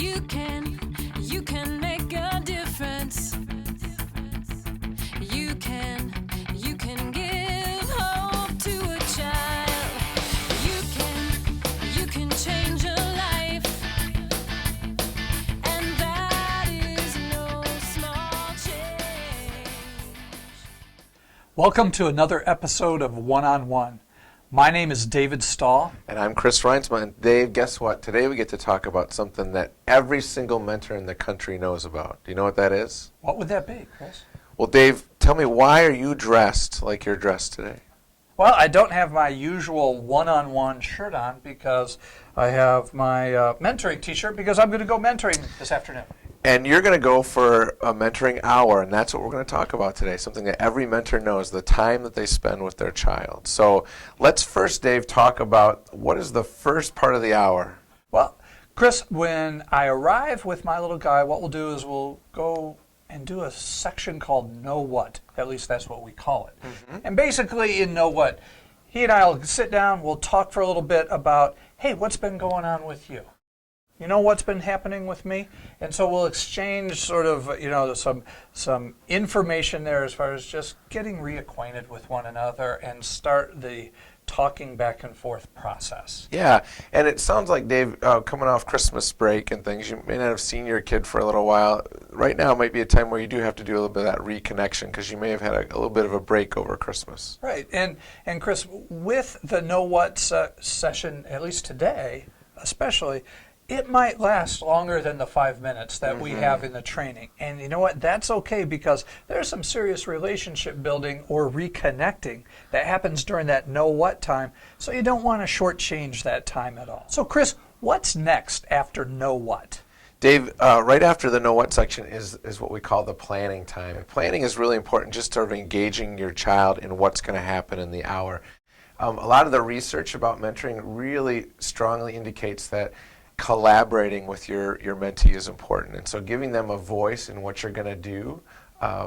You can make a difference. You can give hope to a child. You can change a life. And that is no small change. Welcome to another episode of One on One. My name is David Stahl. And I'm Chris Reinsma. And Dave, guess what? Today we get to talk about something that every single mentor in the country knows about. Do you know what that is? What would that be, Chris? Well, Dave, tell me, why are you dressed like you're dressed today? Well, I don't have my usual one-on-one shirt on because I have my mentoring t-shirt because I'm going to go mentoring this afternoon. And you're going to go for a mentoring hour, and that's what we're going to talk about today, something that every mentor knows, the time that they spend with their child. So let's first, Dave, talk about what is the first part of the hour? Well, Chris, when I arrive with my little guy, what we'll do is we'll go and do a section called Know What. At least that's what we call it. Mm-hmm. And basically in Know What, he and I will sit down, we'll talk for a little bit about, hey, what's been going on with you? You know what's been happening with me? And so we'll exchange sort of, some information there as far as just getting reacquainted with one another and start the talking back and forth process. Yeah, and it sounds like, Dave, coming off Christmas break and things, you may not have seen your kid for a little while. Right now might be a time where you do have to do a little bit of that reconnection because you may have had a little bit of a break over Christmas. Right, and Chris, with the Know What session, at least today especially, it might last longer than the 5 minutes that we have in the training. And you know what? That's okay because there's some serious relationship building or reconnecting that happens during that Know What time. So you don't want to shortchange that time at all. So Chris, what's next after Know What? Dave, right after the Know What section is what we call the planning time. And planning is really important, just sort of engaging your child in what's going to happen in the hour. A lot of the research about mentoring really strongly indicates that collaborating with your mentee is important, and so giving them a voice in what you're going to do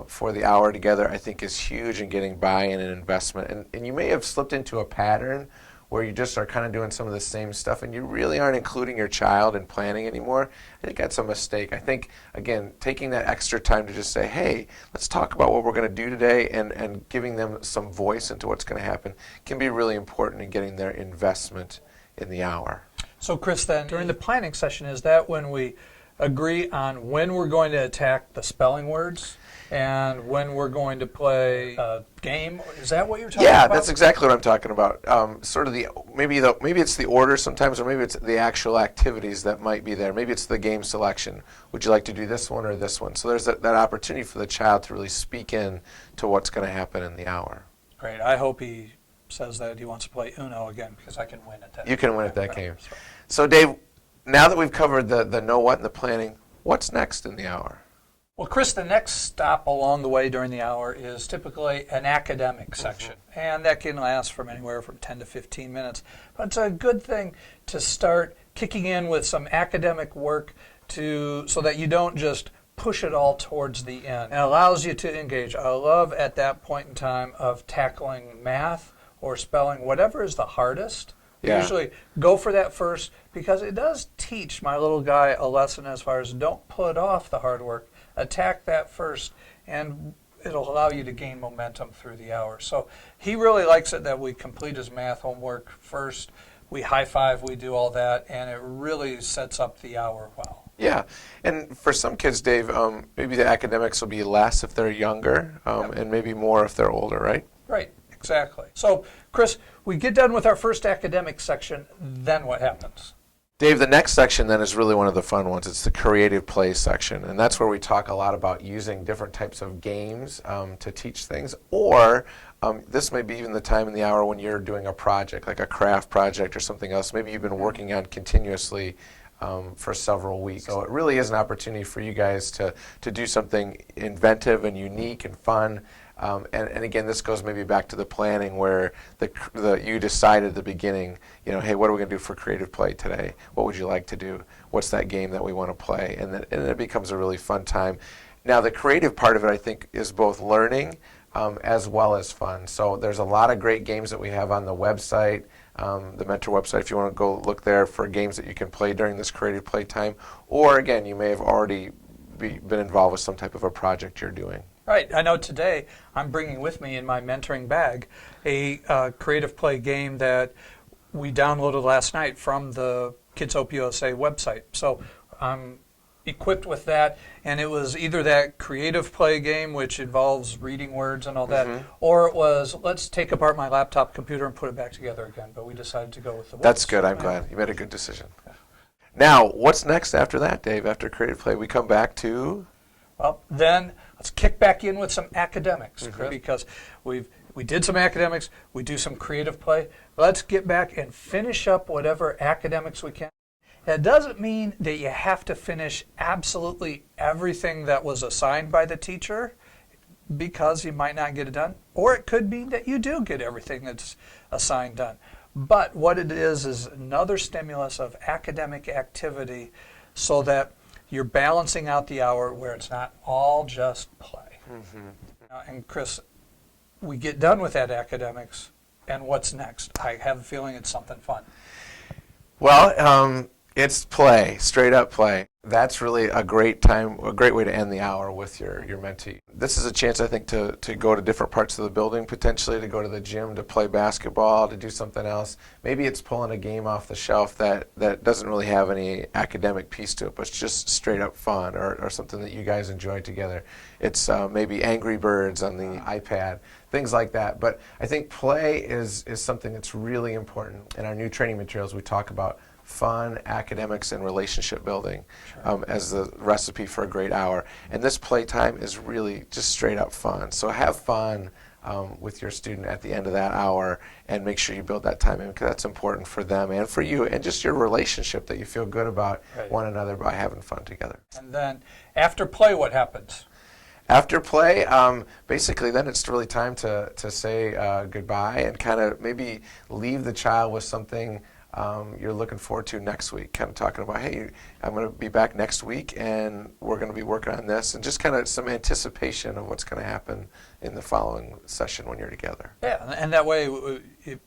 for the hour together, I think, is huge in getting buy-in and investment. And you may have slipped into a pattern where you just are kind of doing some of the same stuff and you really aren't including your child in planning anymore. I think that's a mistake. I think, again, taking that extra time to just say, hey, let's talk about what we're going to do today, and giving them some voice into what's going to happen can be really important in getting their investment in the hour. So Chris, then, during the planning session, is that when we agree on when we're going to attack the spelling words and when we're going to play a game? Is that what you're talking about? Yeah, that's exactly what I'm talking about. Sort of maybe it's the order sometimes, or maybe it's the actual activities that might be there. Maybe it's the game selection. Would you like to do this one or this one? So there's that opportunity for the child to really speak in to what's going to happen in the hour. Great. I hope he says that he wants to play Uno again because I can win at that. You can win at that game. So Dave, now that we've covered the Know What and the planning, what's next in the hour? Well, Chris, the next stop along the way during the hour is typically an academic section, and that can last from anywhere from 10 to 15 minutes. But it's a good thing to start kicking in with some academic work so that you don't just push it all towards the end. It allows you to engage. I love at that point in time of tackling math or spelling, whatever is the hardest. Yeah. Usually go for that first because it does teach my little guy a lesson as far as don't put off the hard work. Attack that first, and it'll allow you to gain momentum through the hour. So he really likes it that we complete his math homework first. We high five, we do all that, and it really sets up the hour well. Yeah, and for some kids, Dave, maybe the academics will be less if they're younger, and maybe more if they're older, right? Right, exactly. So, Chris, we get done with our first academic section, then what happens? Dave, the next section then is really one of the fun ones. It's the creative play section, and that's where we talk a lot about using different types of games to teach things, or this may be even the time in the hour when you're doing a project, like a craft project or something else. Maybe you've been working on continuously for several weeks. So it really is an opportunity for you guys to do something inventive and unique and fun. And again, this goes maybe back to the planning where you decided at the beginning, hey, what are we going to do for creative play today? What would you like to do? What's that game that we want to play? And then it becomes a really fun time. Now, the creative part of it, I think, is both learning as well as fun. So there's a lot of great games that we have on the website. the Mentor website if you want to go look there for games that you can play during this creative play time. Or again, you may have already been involved with some type of a project you're doing. Right. I know today I'm bringing with me in my mentoring bag a creative play game that we downloaded last night from the Kids Hope USA website. So I'm equipped with that, and it was either that creative play game, which involves reading words and all that, or it was let's take apart my laptop computer and put it back together again. But we decided to go with the That's good. I'm glad. You made a good decision. Now, what's next after that, Dave? After creative play, we come back to... Well, then let's kick back in with some academics, Chris, because we did some academics, we do some creative play. Let's get back and finish up whatever academics we can. That doesn't mean that you have to finish absolutely everything that was assigned by the teacher, because you might not get it done, or it could be that you do get everything that's assigned done. But what it is another stimulus of academic activity so that you're balancing out the hour where it's not all just play. And Chris, we get done with that academics, and what's next? I have a feeling it's something fun. Well, it's play, straight up play. That's really a great time, a great way to end the hour with your mentee. This is a chance, I think, to go to different parts of the building, potentially to go to the gym, to play basketball, to do something else. Maybe it's pulling a game off the shelf that doesn't really have any academic piece to it, but it's just straight up fun, or something that you guys enjoy together. It's maybe Angry Birds on the iPad, things like that. But I think play is something that's really important. In our new training materials, we talk about fun, academics, and relationship building as the recipe for a great hour. And this playtime is really just straight up fun. So have fun with your student at the end of that hour, and make sure you build that time in, because that's important for them and for you, and just your relationship, that you feel good about one another by having fun together. And then after play, what happens? After play, basically then it's really time to say goodbye, and kind of maybe leave the child with something you're looking forward to next week, kind of talking about, hey, I'm going to be back next week, and we're going to be working on this, and just kind of some anticipation of what's going to happen in the following session when you're together. Yeah, and that way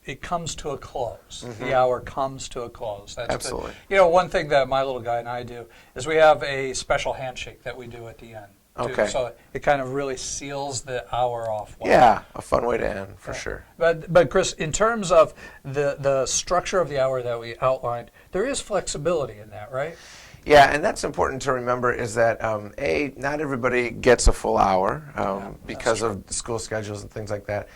it comes to a close. The hour comes to a close. That's Absolutely. Good. You know, one thing that my little guy and I do is we have a special handshake that we do at the end. Okay. So it kind of really seals the hour off. Well. Yeah, a fun way to end, for sure. But Chris, in terms of the structure of the hour that we outlined, there is flexibility in that, right? Yeah, and that's important to remember, is that, not everybody gets a full hour because of school schedules and things like that.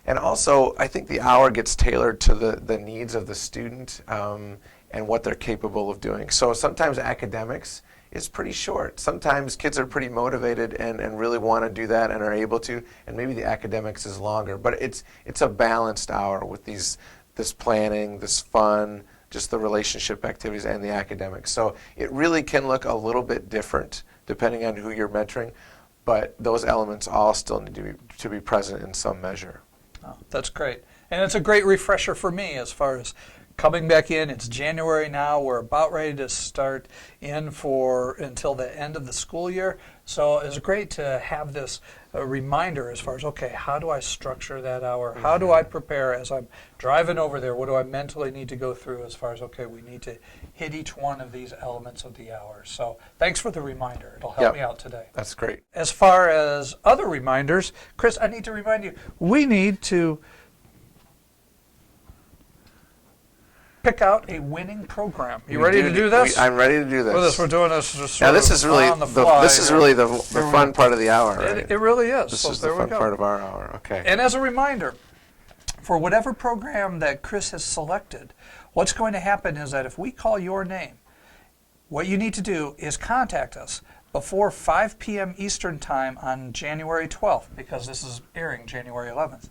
And also, I think the hour gets tailored to the needs of the student and what they're capable of doing. So sometimes academics is pretty short. Sometimes kids are pretty motivated and really want to do that and are able to, and maybe the academics is longer. But it's a balanced hour with this planning, this fun, just the relationship activities and the academics. So it really can look a little bit different depending on who you're mentoring, but those elements all still need to be present in some measure. Oh, that's great. And it's a great refresher for me as far as coming back in. It's January now. We're about ready to start in until the end of the school year. So it's great to have this reminder as far as, okay, how do I structure that hour? How do I prepare as I'm driving over there? What do I mentally need to go through as far as, okay, we need to hit each one of these elements of the hour. So thanks for the reminder. It'll help me out today. That's great. As far as other reminders, Chris, I need to remind you, we need to pick out a winning program. You ready to do this? I'm ready to do this. We're doing this just Now this is really on the fly. this is really the fun part of the hour, right? It really is. This So is the there fun we go. part of our hour. Okay. And as a reminder, for whatever program that Chris has selected, what's going to happen is that if we call your name, what you need to do is contact us before 5 p.m. Eastern Time on January 12th, because this is airing January 11th.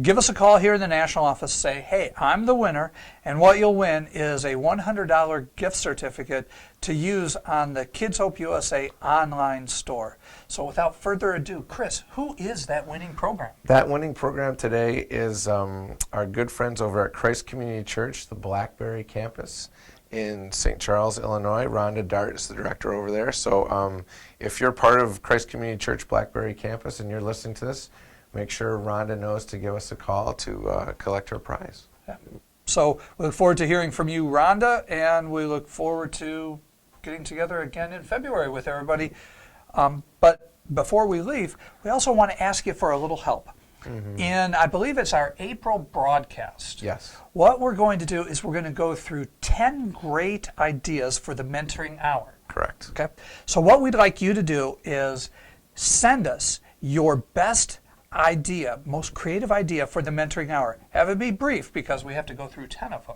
Give us a call here in the national office. Say, hey, I'm the winner, and what you'll win is a $100 gift certificate to use on the Kids Hope USA online store. So without further ado, Chris, who is that winning program? That winning program today is our good friends over at Christ Community Church, the Blackberry campus in St. Charles, Illinois. Rhonda Dart is the director over there. So if you're part of Christ Community Church Blackberry campus and you're listening to this, make sure Rhonda knows to give us a call to collect her prize. Yeah. So we look forward to hearing from you, Rhonda, and we look forward to getting together again in February with everybody. But before we leave, we also want to ask you for a little help. In, I believe it's our April broadcast. Yes. What we're going to do is we're going to go through 10 great ideas for the mentoring hour. Correct. Okay. So what we'd like you to do is send us your best idea, most creative idea for the mentoring hour. Have it be brief because we have to go through 10 of them.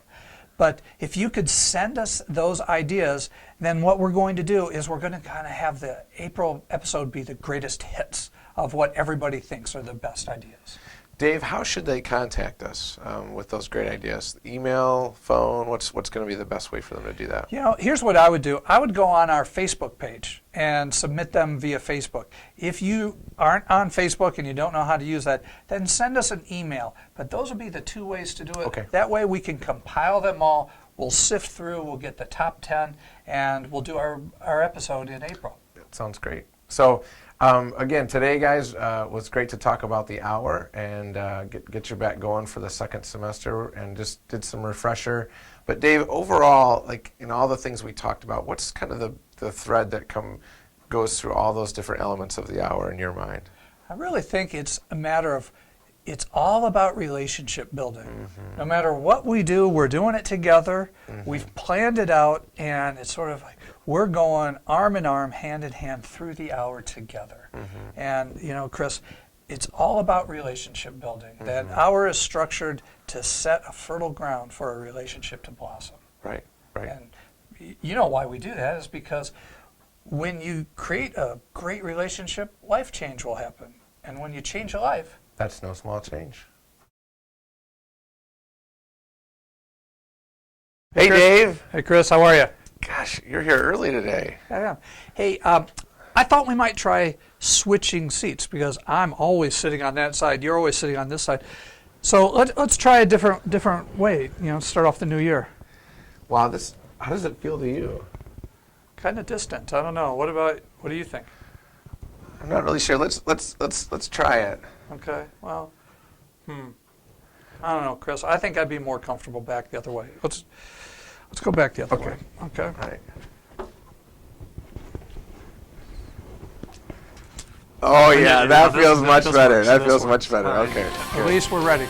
But if you could send us those ideas, then what we're going to do is we're going to kind of have the April episode be the greatest hits of what everybody thinks are the best ideas. Dave, how should they contact us with those great ideas? Email, phone, what's going to be the best way for them to do that? You know, here's what I would do. I would go on our Facebook page and submit them via Facebook. If you aren't on Facebook and you don't know how to use that, then send us an email. But those would be the two ways to do it. Okay. That way we can compile them all. We'll sift through, we'll get the top 10, and we'll do our episode in April. That sounds great. So, again, today, guys, was great to talk about the hour and get your back going for the second semester and just did some refresher. But Dave, overall, like in all the things we talked about, what's kind of the thread that goes through all those different elements of the hour in your mind? I really think it's a matter of, it's all about relationship building. No matter what we do, we're doing it together. We've planned it out, and it's sort of like we're going arm in arm, hand in hand through the hour together. And, you know, Chris, it's all about relationship building. That hour is structured to set a fertile ground for a relationship to blossom. Right, right. And you know why we do that is because when you create a great relationship, life change will happen. And when you change a life, That's no small change. Hey, Dave. Hey, Chris, how are you? Gosh, you're here early today. I am. Hey, I thought we might try switching seats because I'm always sitting on that side. You're always sitting on this side. So let's try a different way. You know, start off the new year. Wow, how does it feel to you? Kind of distant. I don't know. What do you think? I'm not really sure. Let's try it. Okay. Well, I don't know, Chris. I think I'd be more comfortable back the other way. Let's go back the other way. Okay. All right. Oh yeah, that feels much better. That feels much better. Okay. At least we're ready.